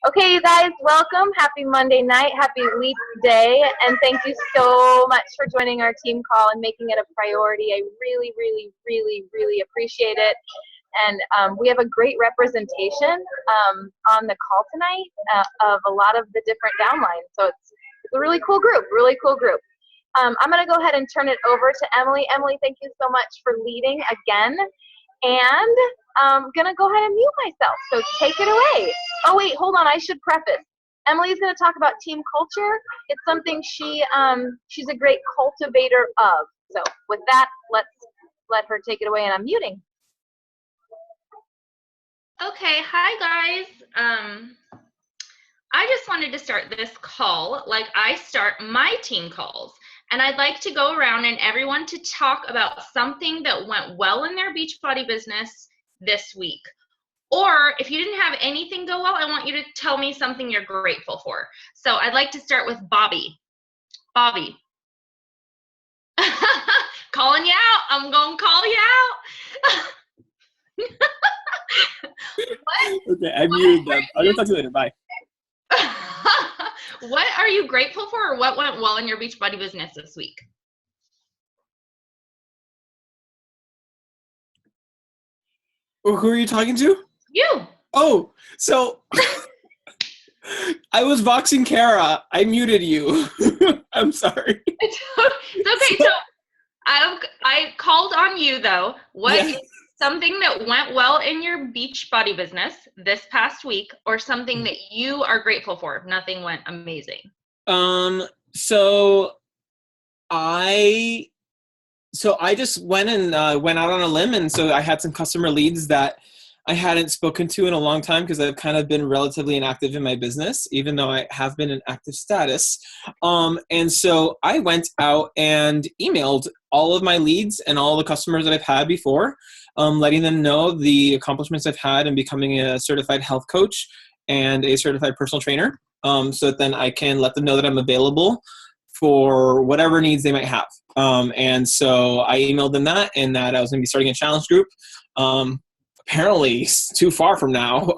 Okay, you guys, welcome. Happy Monday night. Happy Leap Day. And thank you so much for joining our team call and making it a priority. I really, really, really, really appreciate it. And we have a great representation on the call tonight of a lot of the different downlines. So it's a really cool group, really cool group. I'm going to go ahead and turn it over to Emily. Emily, thank you so much for leading again. And I'm going to go ahead and mute myself. So take it away. Oh, wait, hold on. I should preface. Emily is going to talk about team culture. It's something she's a great cultivator of. So with that, let's let her take it away, and I'm muting. Okay, hi guys. I just wanted to start this call like I start my team calls. And I'd like to go around and everyone to talk about something that went well in their Beachbody business this week. Or if you didn't have anything go well, I want you to tell me something you're grateful for. So I'd like to start with Bobby. Bobby. Calling you out. I'm going to call you out. Okay, I muted them. I'm going to talk to you later. Bye. What are you grateful for, or what went well in your Beachbody business this week? Who are you talking to? You. Oh, so I was boxing Kara. I muted you. I'm sorry. It's okay. So I called on you though. What is something that went well in your Beachbody business this past week, or something that you are grateful for if nothing went amazing? So I just went out on a limb, and so I had some customer leads that I hadn't spoken to in a long time because I've kind of been relatively inactive in my business, even though I have been in active status. And so I went out and emailed all of my leads and all the customers that I've had before, letting them know the accomplishments I've had in becoming a certified health coach and a certified personal trainer, so that then I can let them know that I'm available for whatever needs they might have. And so I emailed them that, and that I was going to be starting a challenge group. Apparently too far from now,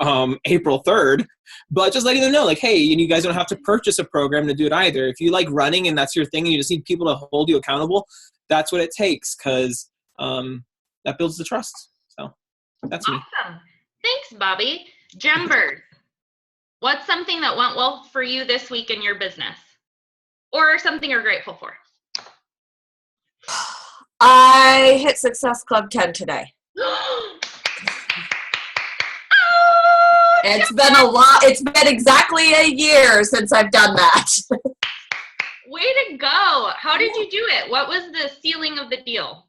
April 3rd, but just letting them know, like, hey, you guys don't have to purchase a program to do it either. If you like running and that's your thing and you just need people to hold you accountable, that's what it takes, because that builds the trust. So that's me. Awesome. Thanks, Bobby. Jembers, what's something that went well for you this week in your business, or something you're grateful for? I hit Success Club 10 today. It's been a lot. It's been exactly a year since I've done that. Way to go. How did you do it? What was the ceiling of the deal?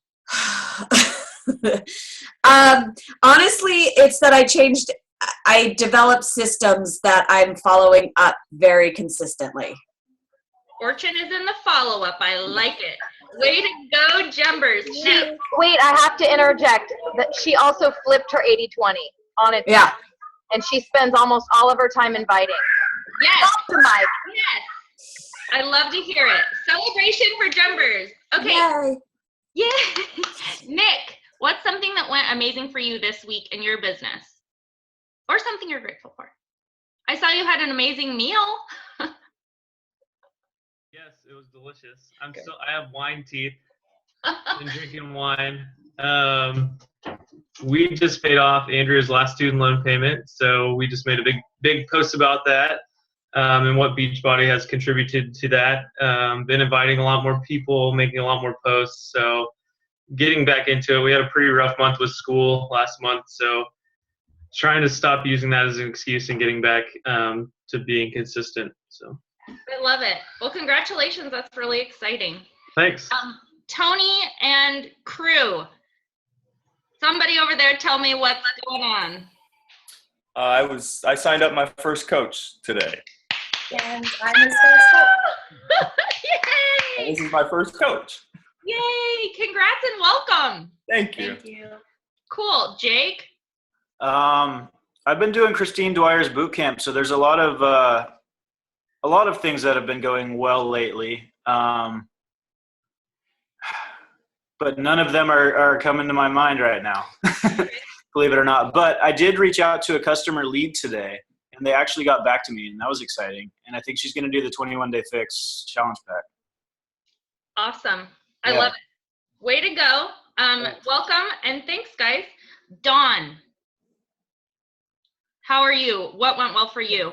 Honestly, it's that I developed systems that I'm following up very consistently. Fortune is in the follow-up. I like it. Way to go, Jembers. Wait, I have to interject that she also flipped her 80-20 on it. Yeah. And she spends almost all of her time inviting. Yes. Mike. Yes. I love to hear it. Celebration for Jembers. Okay. Yay. Yeah. Nick, what's something that went amazing for you this week in your business? Or something you're grateful for? I saw you had an amazing meal. Yes, it was delicious. I have wine teeth. Been drinking wine. We just paid off Andrea's last student loan payment, so we just made a big post about that, and what Beachbody has contributed to that. Been inviting a lot more people, making a lot more posts, so getting back into it. We had a pretty rough month with school last month, so trying to stop using that as an excuse and getting back to being consistent. So I love it. Well, congratulations. That's really exciting. Thanks. Tony and crew, somebody over there tell me what's going on. I signed up my first coach today. And I'm his first coach. Yay! This is my first coach. Yay! Congrats and welcome. Thank you. Thank you. Cool. Jake? I've been doing Christine Dwyer's boot camp, so there's a lot of things that have been going well lately. But none of them are coming to my mind right now, believe it or not. But I did reach out to a customer lead today, and they actually got back to me, and that was exciting. And I think she's going to do the 21-day fix challenge pack. Awesome. I Yeah. love it. Way to go. Welcome, and thanks, guys. Dawn, how are you? What went well for you?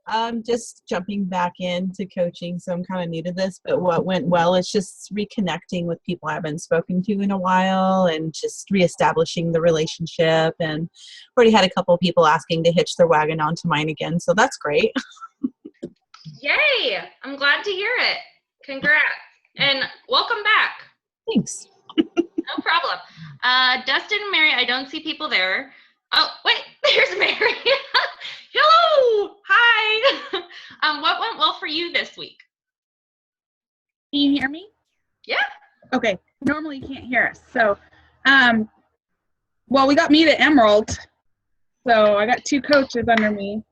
I'm just jumping back into coaching, so I'm kind of new to this, but what went well is just reconnecting with people I haven't spoken to in a while and just reestablishing the relationship. And already had a couple of people asking to hitch their wagon onto mine again, so that's great. Yay! I'm glad to hear it. Congrats. And welcome back. Thanks. No problem. Dustin and Mary, I don't see people there. Oh, wait, there's Mary. Hello. Hi. What went well for you this week? Can you hear me? Yeah. Okay. Normally you can't hear us. So, well, we got me to Emerald. So I got 2 coaches under me.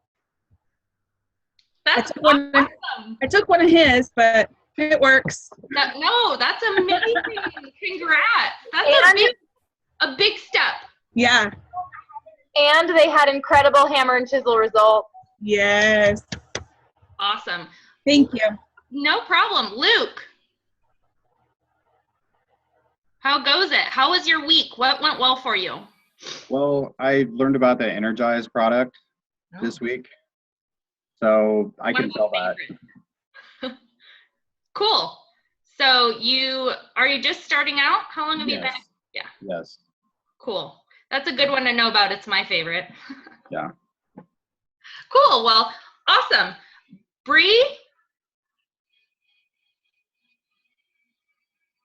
That's awesome. I took one of his, but it works. No, that's amazing. Congrats. That's a big step. Yeah. And they had incredible hammer and chisel results. Yes. Awesome. Thank you. No problem. Luke, how goes it? How was your week? What went well for you? Well, I learned about the Energize product this week, so I can sell that. Cool. So are you just starting out? How long have you been? Yeah. Yes. Cool. That's a good one to know about. It's my favorite. Yeah. Cool. Well, awesome. Bree,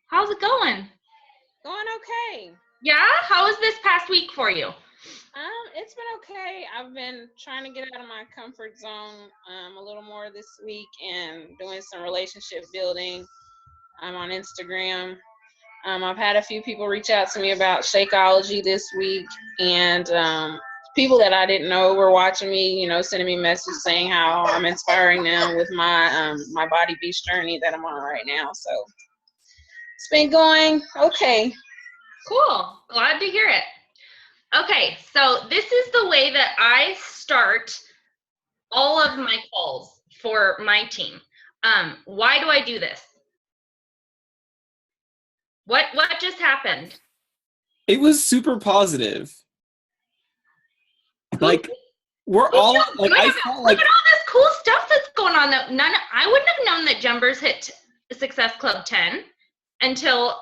how's it going? Going okay. Yeah? How was this past week for you? It's been okay. I've been trying to get out of my comfort zone a little more this week and doing some relationship building. I'm on Instagram. I've had a few people reach out to me about Shakeology this week, and people that I didn't know were watching me, sending me messages saying how I'm inspiring them with my my body beast journey that I'm on right now. So it's been going okay. Cool. Glad to hear it. Okay, so this is the way that I start all of my calls for my team. Why do I do this? What just happened? It was super positive. Like we're all like I felt like look at all this cool stuff that's going on that I wouldn't have known that Jumbers hit Success Club 10 until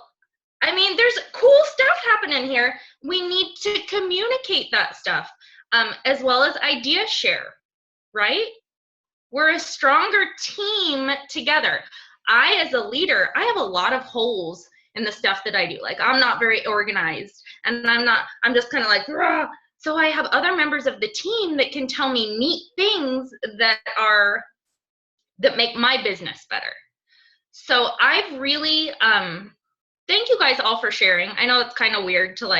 there's cool stuff happening here. We need to communicate that stuff, as well as idea share, right? We're a stronger team together. I, as a leader, I have a lot of holes in the stuff that I do. Like, I'm not very organized, and I'm just kind of like, rah. So I have other members of the team that can tell me neat things that make my business better. So I've really, thank you guys all for sharing. I know it's kind of weird to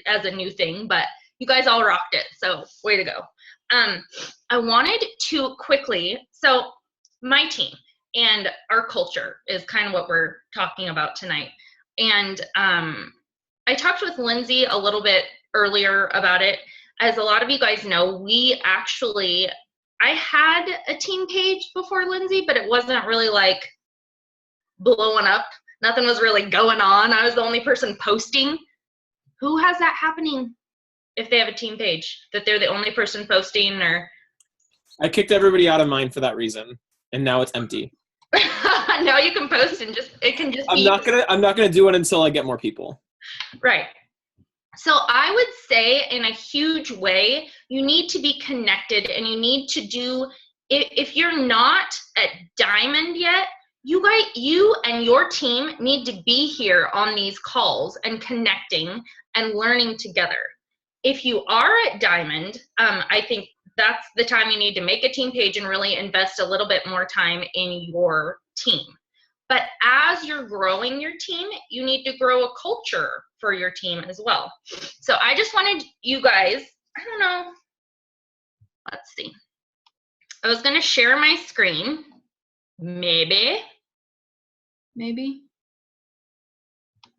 as a new thing, but you guys all rocked it. So way to go. I wanted to quickly, so my team and our culture is kind of what we're talking about tonight. And I talked with Lindsay a little bit earlier about it. As a lot of you guys know, I had a team page before Lindsay, but it wasn't really blowing up. Nothing was really going on. I was the only person posting. Who has that happening if they have a team page, that they're the only person posting? Or I kicked everybody out of mine for that reason, and now it's empty. Now you can post and it can just I'm not gonna do it until I get more people. Right. So I would say in a huge way, you need to be connected, and you need to do, if you're not at Diamond yet, you and your team need to be here on these calls and connecting and learning together. If you are at Diamond, I think that's the time you need to make a team page and really invest a little bit more time in your team. But as you're growing your team, you need to grow a culture for your team as well. So I just wanted you guys, I don't know, let's see. I was gonna share my screen, maybe.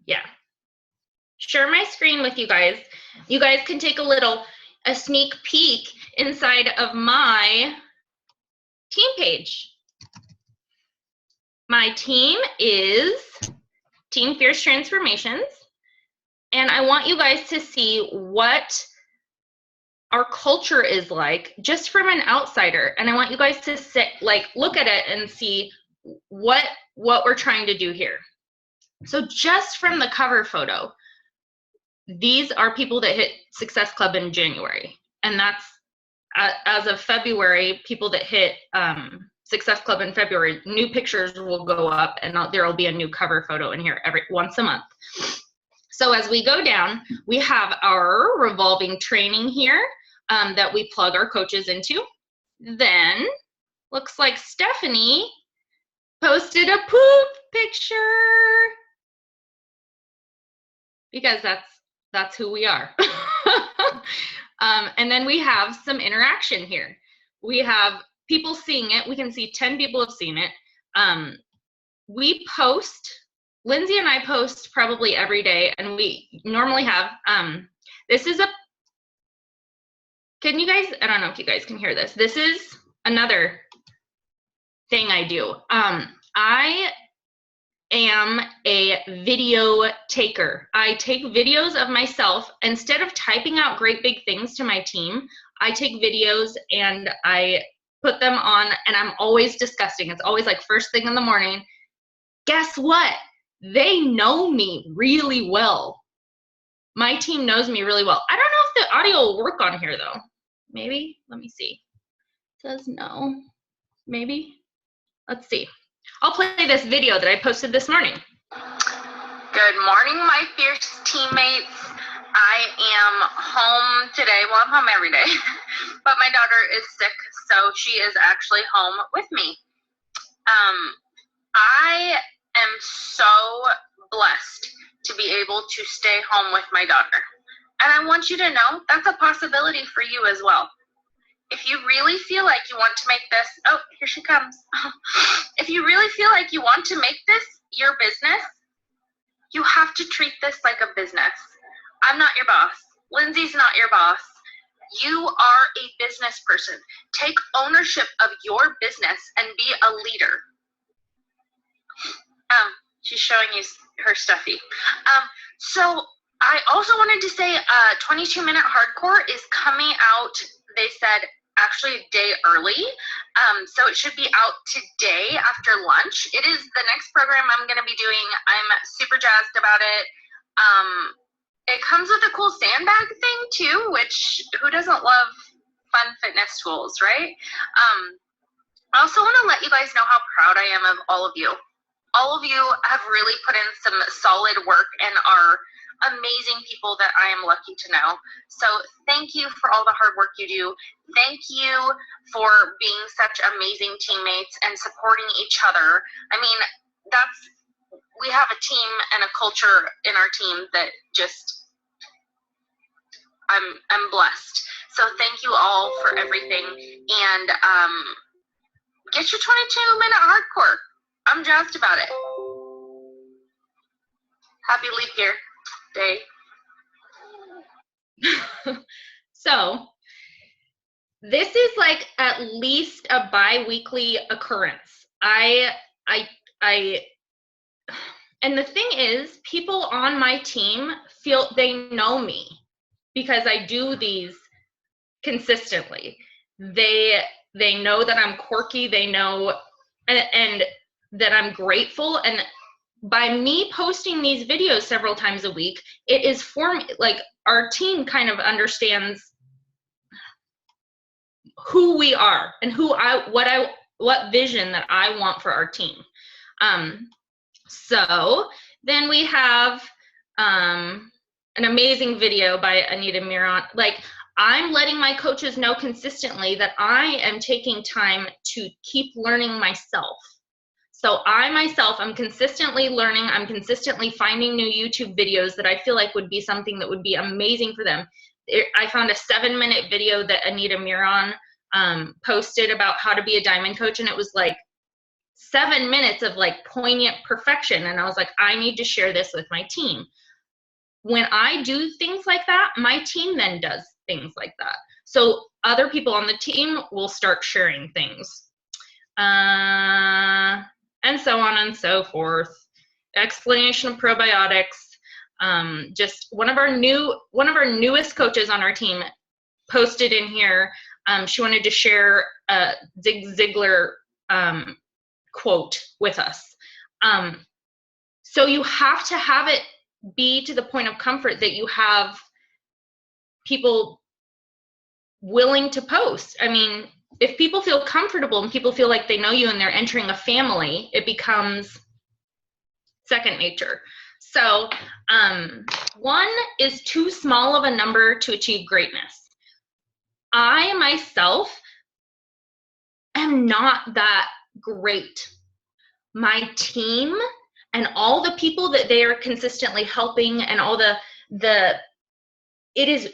Yeah. Share my screen with you guys. You guys can take a sneak peek inside of my team page. My team is Team Fierce Transformations, and I want you guys to see what our culture is like just from an outsider, and I want you guys to look at it and see what we're trying to do here. So just from the cover photo, these are people that hit Success Club in January, and that's as of February, people that hit Success Club in February, new pictures will go up, and there will be a new cover photo in here once a month. So as we go down, we have our revolving training here that we plug our coaches into. Then looks like Stephanie posted a poop picture because that's who we are. And then we have some interaction here. We have people seeing it. We can see 10 people have seen it. We post, Lindsay and I post probably every day, and we normally have, this is can you guys, I don't know if you guys can hear this. This is another thing I do. I am a video taker. I take videos of myself. Instead of typing out great big things to my team, I take videos and I put them on, and I'm always discussing. It's always like first thing in the morning. Guess what? They know me really well. My team knows me really well. I don't know if the audio will work on here though. Maybe, let me see. It says no, maybe. Let's see. I'll play this video that I posted this morning. Good morning, my fierce teammates. I am home today. Well, I'm home every day, but my daughter is sick, so she is actually home with me. I am so blessed to be able to stay home with my daughter. And I want you to know that's a possibility for you as well. If you really feel like you want to make this, oh, here she comes. If you really feel like you want to make this your business, you have to treat this like a business. I'm not your boss. Lindsay's not your boss. You are a business person. Take ownership of your business and be a leader. She's showing you her stuffy. So I also wanted to say 22-minute hardcore is coming out, they said, actually a day early. So it should be out today after lunch. It is the next program I'm going to be doing. I'm super jazzed about it. It comes with a cool sandbag thing too, which who doesn't love fun fitness tools, right? I also want to let you guys know how proud I am of all of you. All of you have really put in some solid work and are amazing people that I am lucky to know. So thank you for all the hard work you do. Thank you for being such amazing teammates and supporting each other. I mean, we have a team and a culture in our team that just, I'm blessed. So thank you all for everything. And get your 22-minute hardcore. I'm jazzed about it. Happy leap year day. So this is like at least a bi-weekly occurrence. And the thing is, people on my team feel they know me because I do these consistently. They know that I'm quirky. They know and that I'm grateful. And by me posting these videos several times a week, it is like our team kind of understands who we are and what vision that I want for our team. So then we have an amazing video by Anita Miron. Like, I'm letting my coaches know consistently that I am taking time to keep learning myself. So I myself, I'm consistently learning. I'm consistently finding new YouTube videos that I feel like would be something that would be amazing for them. I found a 7-minute video that Anita Miron posted about how to be a diamond coach, and it was like 7 minutes of like poignant perfection. And I was like, I need to share this with my team. When I do things like that, my team then does things like that. So other people on the team will start sharing things. And so on and so forth. Explanation of probiotics. Just one of our newest coaches on our team posted in here. She wanted to share a Zig Ziglar quote with us. So you have to have it be to the point of comfort that you have people willing to post. I mean, if people feel comfortable and people feel like they know you and they're entering a family, it becomes second nature. So 1 is too small of a number to achieve greatness. I myself am not that great. My team and all the people that they are consistently helping and all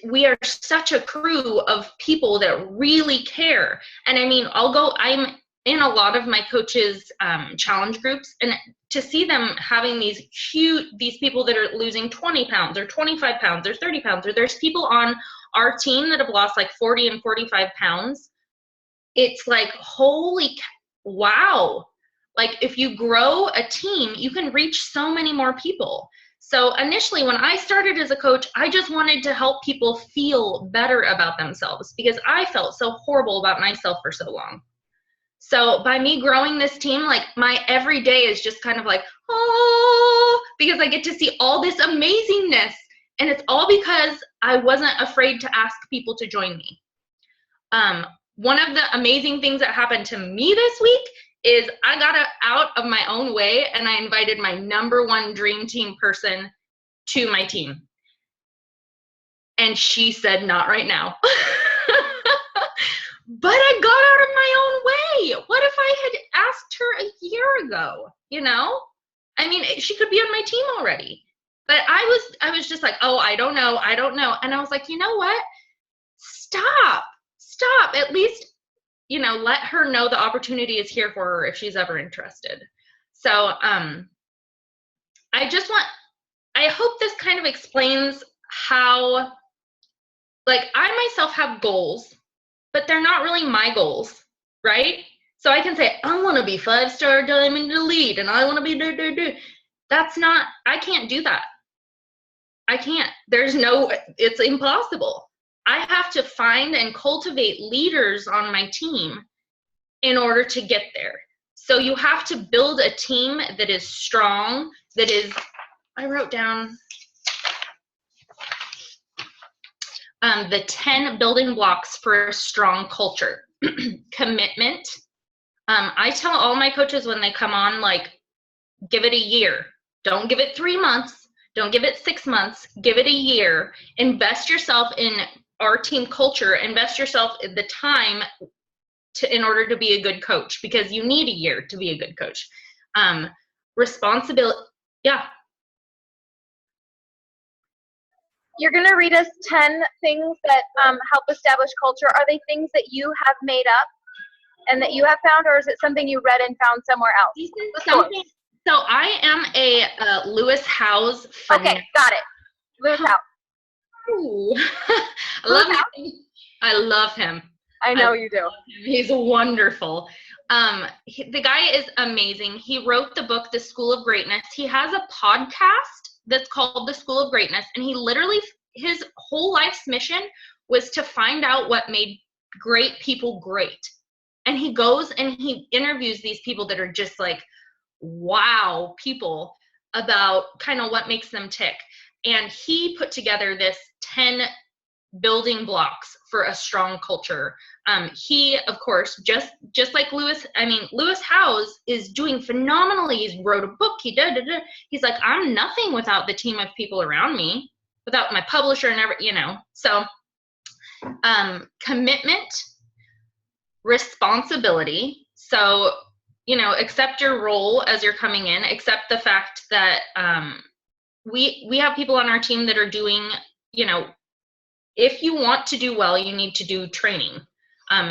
we are such a crew of people that really care. And I mean, I'm in a lot of my coaches' challenge groups, and to see them having these people that are losing 20 pounds or 25 pounds or 30 pounds, or there's people on our team that have lost like 40 and 45 pounds. It's like, wow. Like, if you grow a team, you can reach so many more people. So initially, when I started as a coach, I just wanted to help people feel better about themselves because I felt so horrible about myself for so long. So by me growing this team, like, my every day is just kind of like, oh, because I get to see all this amazingness. And it's all because I wasn't afraid to ask people to join me. One of the amazing things that happened to me this week is I got out of my own way and I invited my #1 dream team person to my team. And she said, not right now. But I got out of my own way. What if I had asked her a year ago, you know? I mean, she could be on my team already. But I was just like, oh, I don't know. And I was like, you know what? Stop. At least, you know, let her know the opportunity is here for her if she's ever interested. So I hope this kind of explains how, like, I myself have goals, but they're not really my goals, right? So I can say, I want to be 5-star diamond elite and I want to be That's not, I can't do that. I can't. It's impossible. I have to find and cultivate leaders on my team in order to get there. So you have to build a team that is strong, I wrote down the 10 building blocks for a strong culture. Commitment. I tell all my coaches when they come on, like, give it a year. Don't give it 3 months. Don't give it 6 months. Give it a year. Invest yourself in our team culture. Invest yourself in the time in order to be a good coach, because you need a year to be a good coach. Responsibility. Yeah. You're going to read us 10 things that help establish culture. Are they things that you have made up and that you have found, or is it something you read and found somewhere else? So I am a Lewis Howes fan. Okay, got it. Lewis Howes. Ooh. I love him. I know you do. He's wonderful. The guy is amazing. He wrote the book, The School of Greatness. He has a podcast that's called The School of Greatness. And he literally, his whole life's mission was to find out what made great people great. And he goes and he interviews these people that are just like, wow, people, about kind of what makes them tick. And he put together this 10 building blocks for a strong culture. He, of course, just like Lewis Howes is doing phenomenally. He's wrote a book. He's like, I'm nothing without the team of people around me, without my publisher and everything, you know. So commitment, responsibility. So, you know, accept your role as you're coming in. Accept the fact that we have people on our team that are doing, you know, if you want to do well, you need to do training.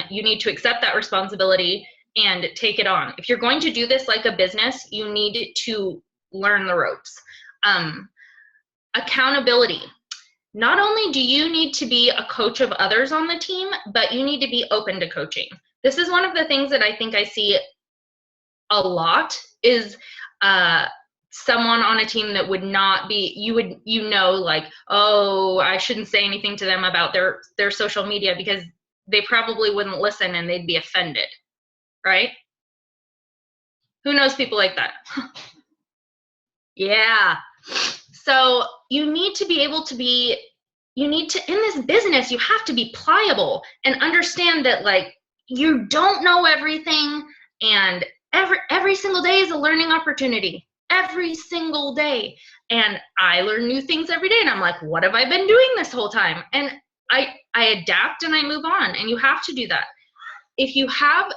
You need to accept that responsibility and take it on. If you're going to do this like a business, you need to learn the ropes. Accountability. not only do you need to be a coach of others on the team, but you need to be open to coaching. This is one of the things that I think I see a lot is someone on a team that would not be, like, oh, I shouldn't say anything to them about their social media because they probably wouldn't listen and they'd be offended, right? Who knows people like that? Yeah. So you need to be able to be, in this business, you have to be pliable and understand that, like, you don't know everything, and every single day is a learning opportunity. Every single day. And I learn new things every day, and I'm like, what have I been doing this whole time? And I adapt and I move on, and you have to do that. If you have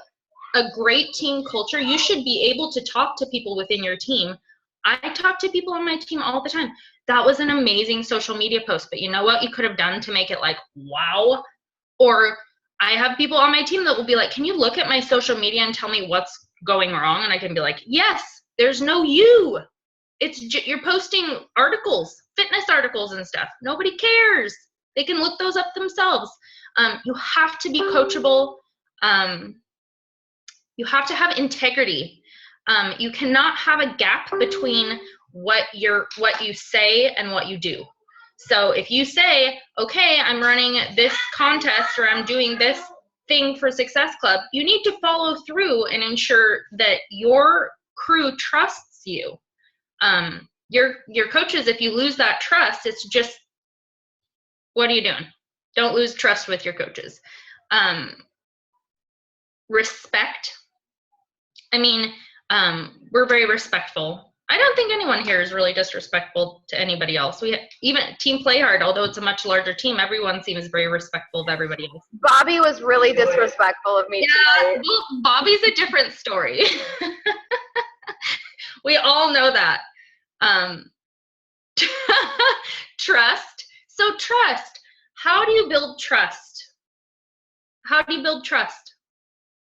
a great team culture, you should be able to talk to people within your team. I talk to people on my team all the time. That was an amazing social media post, but you know what you could have done to make it like, wow? Or I have people on my team that will be like, can you look at my social media and tell me what's going wrong? And I can be like, yes, there's no you. You're posting articles, fitness articles and stuff. Nobody cares. They can look those up themselves. You have to be coachable. You have to have integrity. You cannot have a gap between what you say and what you do. So if you say, okay, I'm running this contest or I'm doing this thing for Success Club, you need to follow through and ensure that your crew trusts you. Your coaches, if you lose that trust, it's just, what are you doing? Don't lose trust with your coaches. Respect. I mean, we're very respectful. I don't think anyone here is really disrespectful to anybody else. Even Team Play Hard, although it's a much larger team, everyone seems very respectful of everybody else. Bobby was really disrespectful of me tonight. Well, Bobby's a different story. We all know that. Trust. So trust. How do you build trust? How do you build trust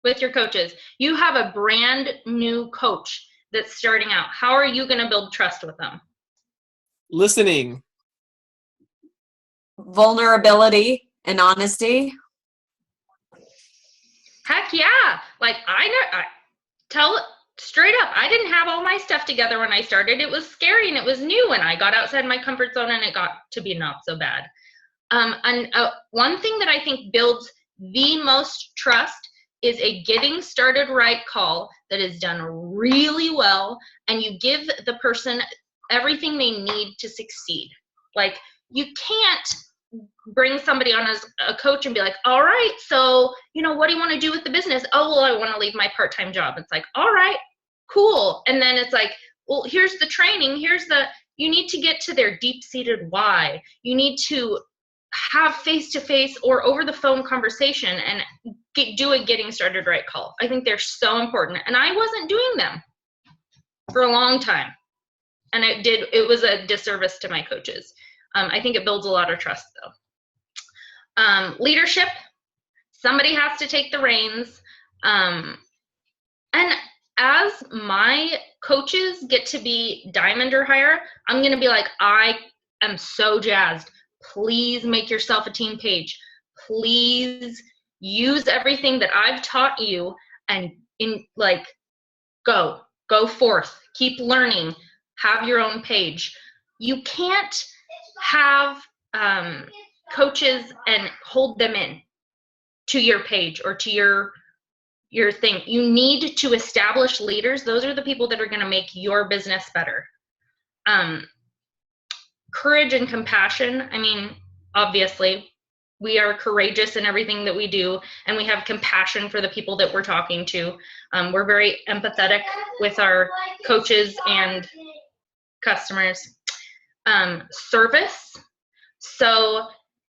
with your coaches? You have a brand new coach that's starting out. How are you going to build trust with them? Listening. Vulnerability and honesty. Heck yeah. Like, I tell it straight up. I didn't have all my stuff together when I started. It was scary and it was new, and I got outside my comfort zone and it got to be not so bad. One thing that I think builds the most trust is a getting started right call that is done really well, and you give the person everything they need to succeed. Like, you can't bring somebody on as a coach and be like, all right, so, what do you want to do with the business? Oh, well, I want to leave my part-time job. It's like, all right, cool. And then it's like, well, here's the training. You need to get to their deep-seated why. You need to have face-to-face or over-the-phone conversation and do a getting started right call. I think they're so important. And I wasn't doing them for a long time. And it was a disservice to my coaches. I think it builds a lot of trust, though. Leadership. Somebody has to take the reins. And as my coaches get to be diamond or higher, I'm going to be like, I am so jazzed. Please make yourself a team page. Please use everything that I've taught you and go forth. Keep learning. Have your own page. You can't have coaches and hold them in to your page or to your thing. You need to establish leaders. Those are the people that are going to make your business better. Courage and compassion. I mean, obviously, we are courageous in everything that we do, and we have compassion for the people that we're talking to. We're very empathetic with our coaches and customers. Service. So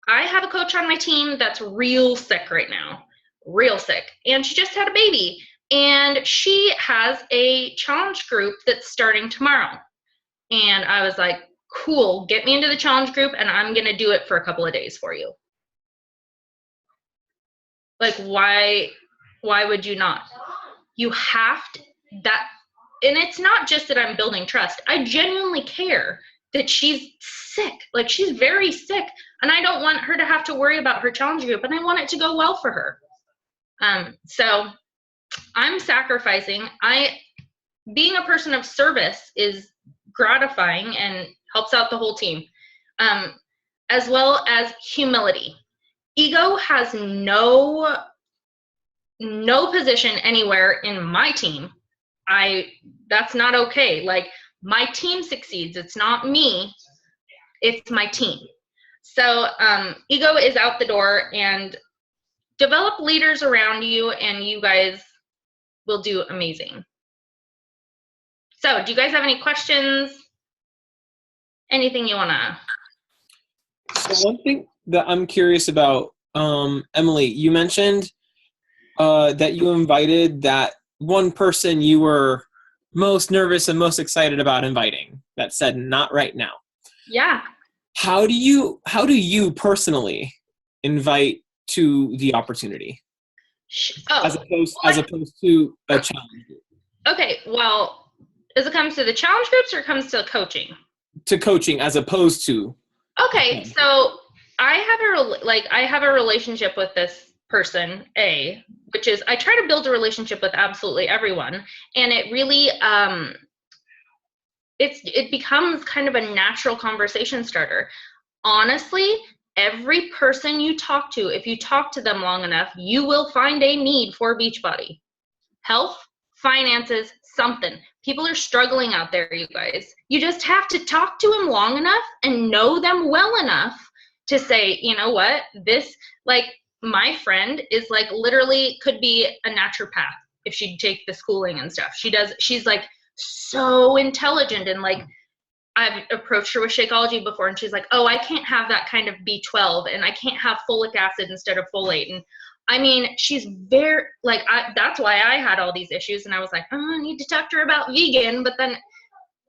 I have a coach on my team that's real sick right now, real sick, and she just had a baby, and she has a challenge group that's starting tomorrow. And I was like, cool, get me into the challenge group and I'm going to do it for a couple of days for you. Like, why would you not? You have to, and it's not just that I'm building trust. I genuinely care. that she's sick. Like, she's very sick, and I don't want her to have to worry about her challenge group, and I want it to go well for her. So I'm sacrificing. Being a person of service is gratifying and helps out the whole team, as well as humility. Ego has no position anywhere in my team. That's not okay. Like, my team succeeds. It's not me. It's my team. So ego is out the door, and develop leaders around you, and you guys will do amazing. So do you guys have any questions? Anything you want to? So one thing that I'm curious about, Emily, you mentioned that you invited that one person you were most nervous and most excited about inviting that said not right now. Yeah. How do you personally invite to the opportunity as opposed to a challenge group? Okay, well, does it come to the challenge groups or it comes to coaching? To coaching as opposed to. Okay, so I have a relationship with this person, which is I try to build a relationship with absolutely everyone, and it really it becomes kind of a natural conversation starter. Honestly, every person you talk to, if you talk to them long enough, you will find a need for Beachbody. Health, finances, something. People are struggling out there, you guys. You just have to talk to them long enough and know them well enough to say, you know what, this, like, my friend is like literally could be a naturopath if she'd take the schooling and stuff. She's like so intelligent, and like I've approached her with Shakeology before, and she's like, oh, I can't have that kind of B12, and I can't have folic acid instead of folate. And I mean, she's very, like, that's why I had all these issues, and I was like, oh, I need to talk to her about vegan. But then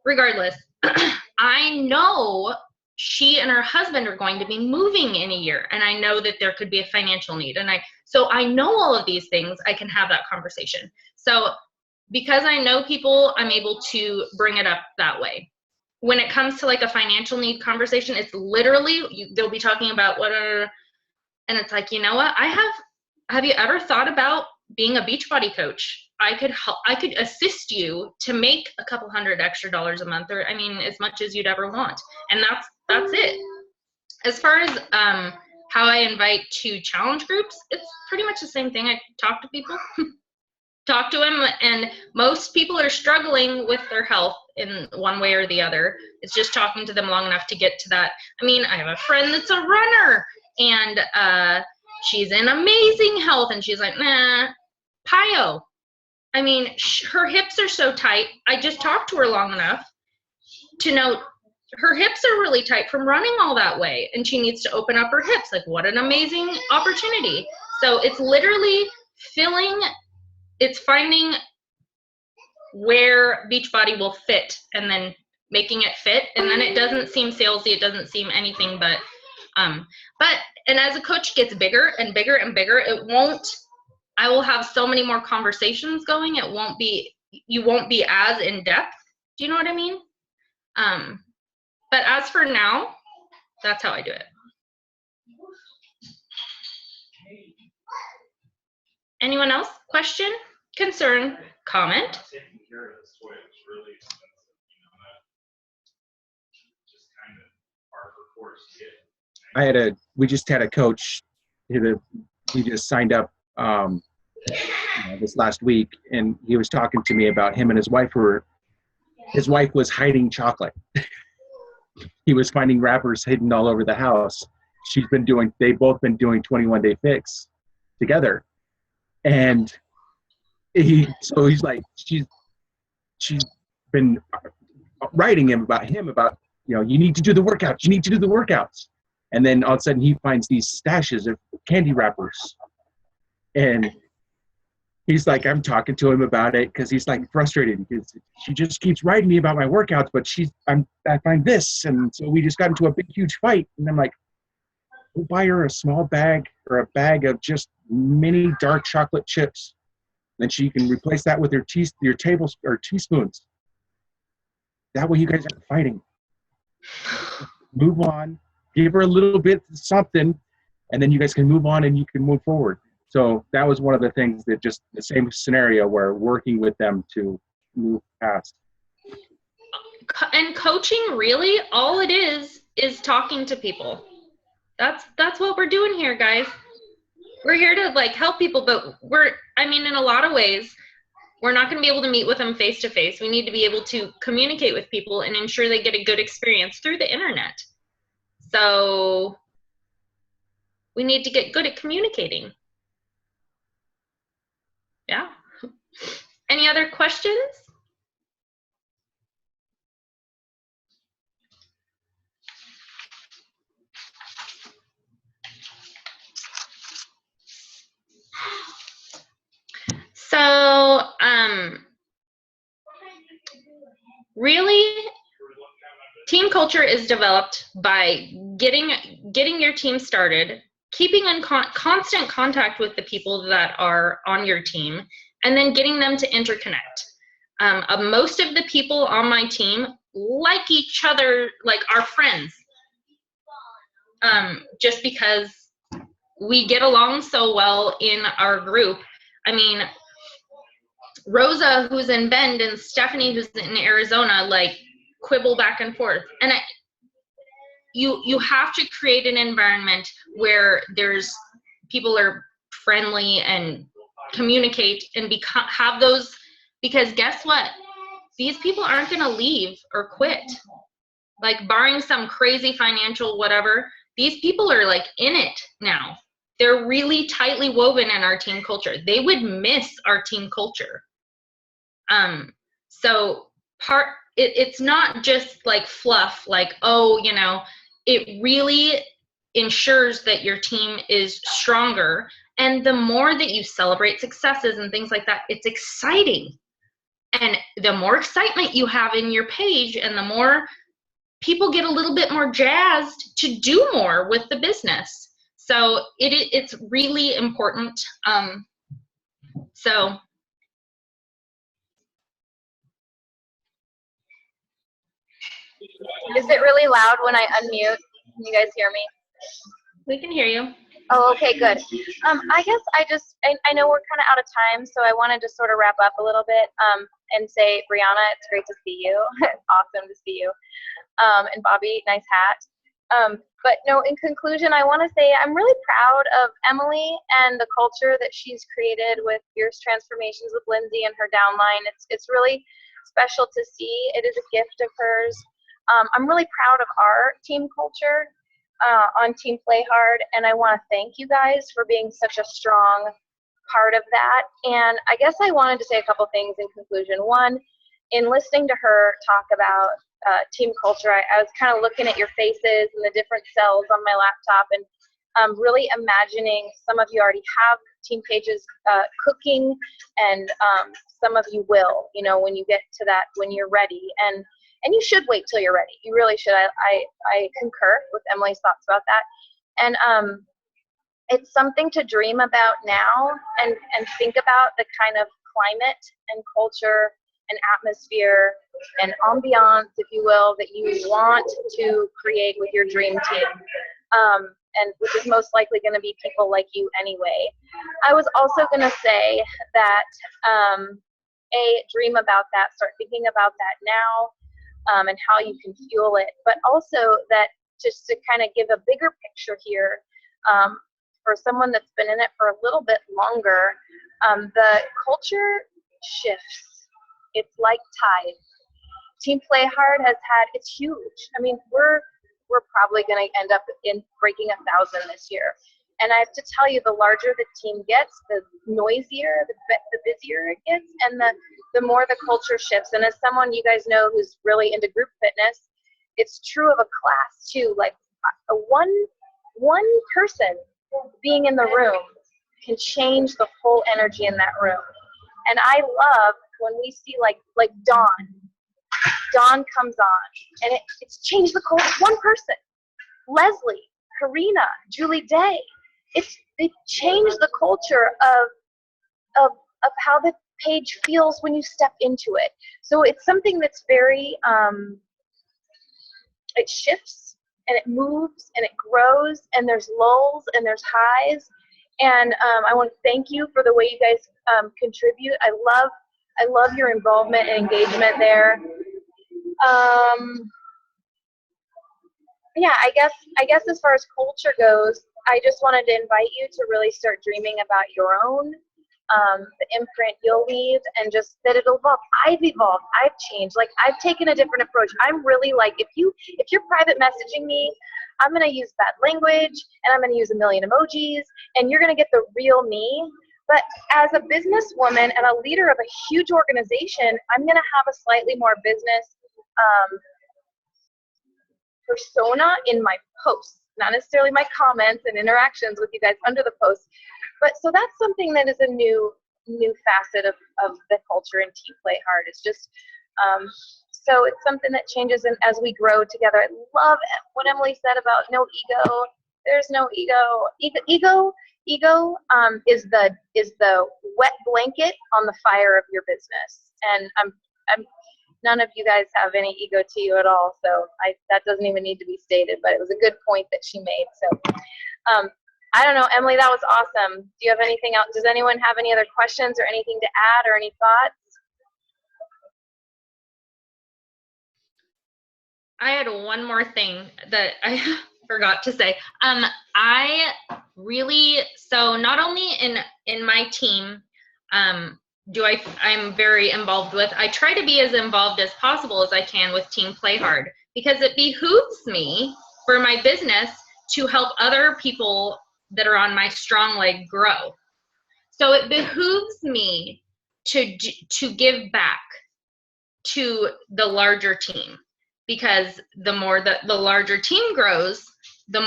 regardless, I know she and her husband are going to be moving in a year, and I know that there could be a financial need. And so I know all of these things, I can have that conversation. So because I know people, I'm able to bring it up that way. When it comes to like a financial need conversation, it's literally, they'll be talking about and it's like, you know what, have you ever thought about being a Beachbody coach? I could assist you to make a couple $100 extra a month, or I mean, as much as you'd ever want. And that's it. As far as how I invite to challenge groups, it's pretty much the same thing. I talk to people. Talk to them, and most people are struggling with their health in one way or the other. It's just talking to them long enough to get to that. I mean, I have a friend that's a runner, and she's in amazing health, and she's like, nah, PIO. I mean, her hips are so tight. I just talked to her long enough to know her hips are really tight from running all that way, and she needs to open up her hips. Like, what an amazing opportunity. So it's literally it's finding where Beachbody will fit and then making it fit. And then it doesn't seem salesy. It doesn't seem anything but and as a coach gets bigger and bigger and bigger, I will have so many more conversations going. You won't be as in depth. Do you know what I mean? But as for now, that's how I do it. Anyone else? Question? Concern, comment. We just had a coach he just signed up this last week, and he was talking to me about him and his wife was hiding chocolate. He was finding wrappers hidden all over the house. They've both been doing 21-day fix together. And he's like, she's been writing him about, you need to do the workouts. And then all of a sudden he finds these stashes of candy wrappers. And he's like, I'm talking to him about it because he's like frustrated because she just keeps writing me about my workouts, but I find this. And so we just got into a big, huge fight. And I'm like, we'll buy her a small bag or a bag of just mini dark chocolate chips. Then she can replace that with your tables or teaspoons. That way you guys aren't fighting. Move on, give her a little bit something, and then you guys can move on and you can move forward. So that was one of the things that just the same scenario where working with them to move past. And coaching, really, all it is talking to people. That's what we're doing here, guys. We're here to like help people, but in a lot of ways, we're not going to be able to meet with them face to face. We need to be able to communicate with people and ensure they get a good experience through the internet. So we need to get good at communicating. Yeah. Any other questions? So, really, team culture is developed by getting your team started, keeping in constant contact with the people that are on your team, and then getting them to interconnect. Most of the people on my team like each other, like our friends, just because we get along so well in our group. I mean, Rosa, who's in Bend, and Stephanie, who's in Arizona, like quibble back and forth. And you have to create an environment where people are friendly and communicate and have those, because guess what? These people aren't going to leave or quit. Like, barring some crazy financial whatever, these people are like in it now. They're really tightly woven in our team culture. They would miss our team culture. So it's not just like fluff, like, oh, it really ensures that your team is stronger. And the more that you celebrate successes and things like that, it's exciting. And the more excitement you have in your page, and the more people get a little bit more jazzed to do more with the business. So it's really important. So is it really loud when I unmute? Can you guys hear me? We can hear you. Oh, okay, good. I guess I know we're kind of out of time, so I wanted to sort of wrap up a little bit and say, Brianna, it's great to see you. It's awesome to see you. And Bobby, nice hat. But no, in conclusion, I want to say I'm really proud of Emily and the culture that she's created with Fierce Transformations with Lindsay and her downline. It's really special to see. It is a gift of hers. I'm really proud of our team culture on Team Play Hard, and I want to thank you guys for being such a strong part of that. And I guess I wanted to say a couple things in conclusion. One, in listening to her talk about team culture, I was kind of looking at your faces and the different cells on my laptop, and really imagining some of you already have team pages cooking, and some of you will, when you get to that, when you're ready. And you should wait till you're ready. You really should. I concur with Emily's thoughts about that. And it's something to dream about now, and think about the kind of climate and culture and atmosphere and ambiance, if you will, that you want to create with your dream team. And which is most likely going to be people like you anyway. I was also going to say that, dream about that, start thinking about that now, and how you can fuel it. But also that, just to kind of give a bigger picture here, for someone that's been in it for a little bit longer, the culture shifts. It's like tide. Team Play Hard it's huge. I mean, we're probably going to end up in breaking 1,000 this year. And I have to tell you, the larger the team gets, the noisier, the busier it gets, and the more the culture shifts. And as someone you guys know who's really into group fitness, it's true of a class too. Like one person being in the room can change the whole energy in that room. And I love when we see like Dawn comes on, and it's changed the culture. One person, Leslie, Karina, Julie Day. They've changed the culture of how the page feels when you step into it. So it's something that's very it shifts and it moves and it grows, and there's lulls and there's highs. And I want to thank you for the way you guys contribute. I love your involvement and engagement there. Yeah, I guess as far as culture goes, I just wanted to invite you to really start dreaming about your own, the imprint you'll leave, and just that it'll evolve. I've evolved. I've changed. Like, I've taken a different approach. I'm really like, if you're private messaging me, I'm gonna use bad language and I'm gonna use a million emojis, and you're gonna get the real me. But as a businesswoman and a leader of a huge organization, I'm gonna have a slightly more business persona in my posts, not necessarily my comments and interactions with you guys under the posts. But so that's something that is a new facet of the culture in Team Play Hard. It's just so it's something that changes as we grow together. I love what Emily said about no ego. There's no ego. Ego is the wet blanket on the fire of your business. And I'm none of you guys have any ego to you at all, so that doesn't even need to be stated, but it was a good point that she made. So I don't know, Emily, that was awesome. Do you have anything else? Does anyone have any other questions or anything to add or any thoughts? I had one more thing that I forgot to say. So not only in my team, I'm very involved with, I try to be as involved as possible as I can with Team Play Hard, because it behooves me for my business to help other people that are on my strong leg grow. So it behooves me to give back to the larger team, because the more that the larger team grows, the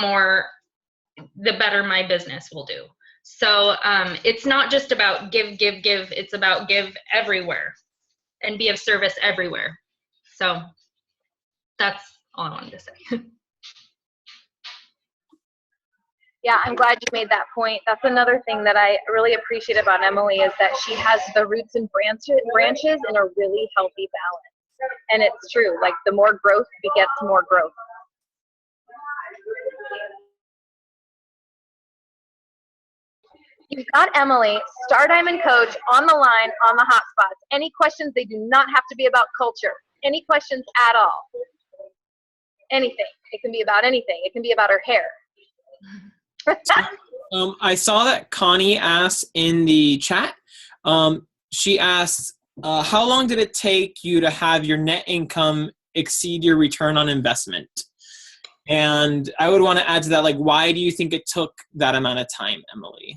better my business will do. So it's not just about give, it's about give everywhere and be of service everywhere. So that's all I wanted to say. Yeah, I'm glad you made that point. That's another thing that I really appreciate about Emily, is that she has the roots and branches in a really healthy balance. And it's true, like the more growth begets more growth. You've got Emily, Star Diamond Coach, on the line, on the hotspots. Any questions? They do not have to be about culture. Any questions at all? Anything. It can be about anything. It can be about her hair. I saw that Connie asked in the chat. She asked, how long did it take you to have your net income exceed your return on investment? And I would want to add to that, like, why do you think it took that amount of time, Emily?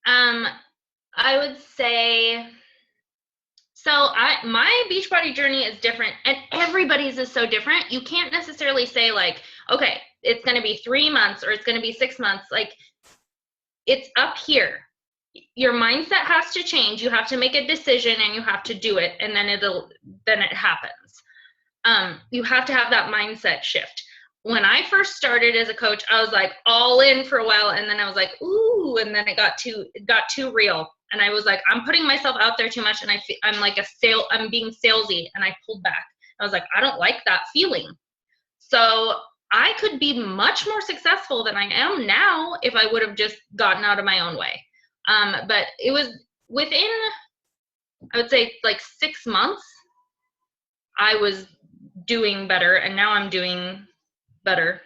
I would say, so my Beachbody journey is different, and everybody's is so different. You can't necessarily say, like, okay, it's going to be 3 months or it's going to be 6 months. Like, it's up here. Your mindset has to change. You have to make a decision and you have to do it, and then it happens. You have to have that mindset shift. When I first started as a coach, I was like all in for a while, and then I was like, ooh, and then it got too real, and I was like, I'm putting myself out there too much, and I'm being salesy, and I pulled back. I was like, I don't like that feeling. So I could be much more successful than I am now if I would have just gotten out of my own way. But it was within, I would say, like 6 months, I was doing better, and now I'm doing better.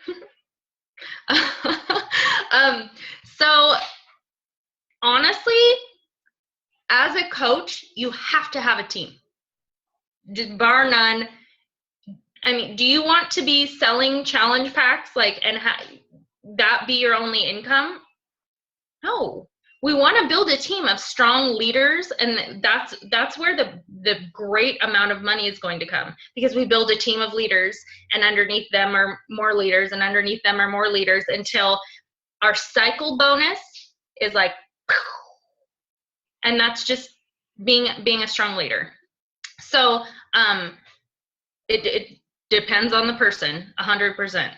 So honestly, as a coach, you have to have a team, just bar none. I mean, do you want to be selling challenge packs, like, and that be your only income? No. We want to build a team of strong leaders, and that's where the great amount of money is going to come, because we build a team of leaders, and underneath them are more leaders, and underneath them are more leaders, until our cycle bonus is like, and that's just being a strong leader. So it depends on the person, 100%.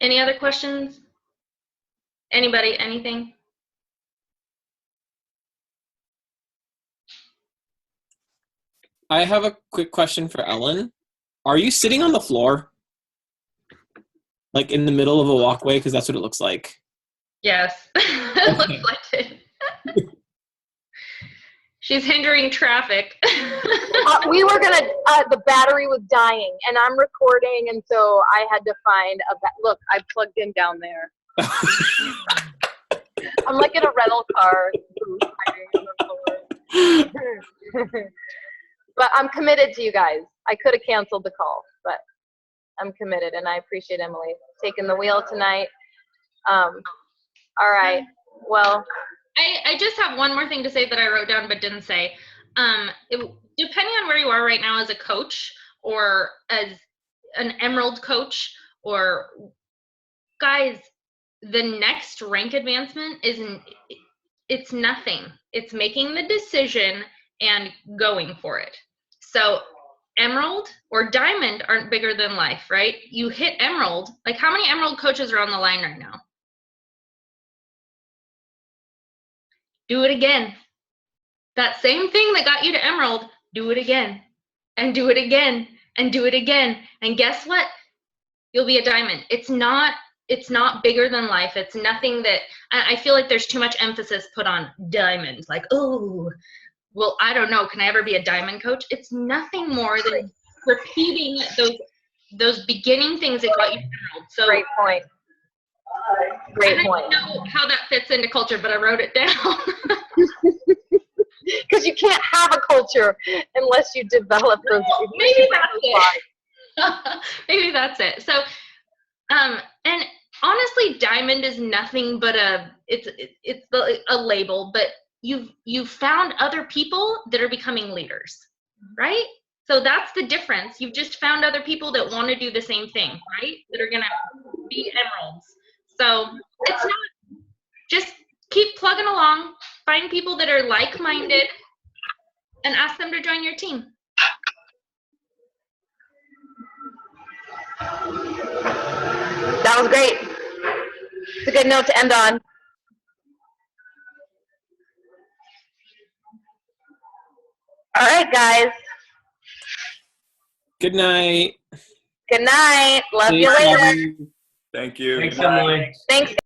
Any other questions? Anybody, anything? I have a quick question for Ellen. Are you sitting on the floor? Like in the middle of a walkway? Because that's what it looks like. Yes. It looks like it. She's hindering traffic. We were gonna. The battery was dying, and I'm recording, and so I had to find a. Look, I plugged in down there. I'm like in a rental car. But I'm committed to you guys. I could have canceled the call, but I'm committed, and I appreciate Emily taking the wheel tonight. All right. Well. I just have one more thing to say that I wrote down but didn't say. Depending on where you are right now as a coach or as an Emerald coach, or guys, the next rank advancement it's nothing. It's making the decision and going for it. So Emerald or Diamond aren't bigger than life, right? You hit Emerald. Like, how many Emerald coaches are on the line right now? Do it again. That same thing that got you to Emerald, do it again, and do it again, and do it again. And guess what? You'll be a Diamond. It's not bigger than life. It's nothing that, I feel like there's too much emphasis put on Diamond. Like, oh, well, I don't know. Can I ever be a Diamond coach? It's nothing more than repeating those beginning things that got you to Emerald. So Great point. Great I point. don't know how that fits into culture, but I wrote it down. Because you can't have a culture unless you develop those. Maybe that's it. Maybe that's it. So, and honestly, Diamond is nothing but it's a label. But you've found other people that are becoming leaders, right? So that's the difference. You've just found other people that want to do the same thing, right? That are gonna be Emeralds. So it's not, just keep plugging along, find people that are like-minded, and ask them to join your team. That was great. It's a good note to end on. All right, guys. Good night. Good night. Love you later. Thank you. Thanks, Emily. Thanks.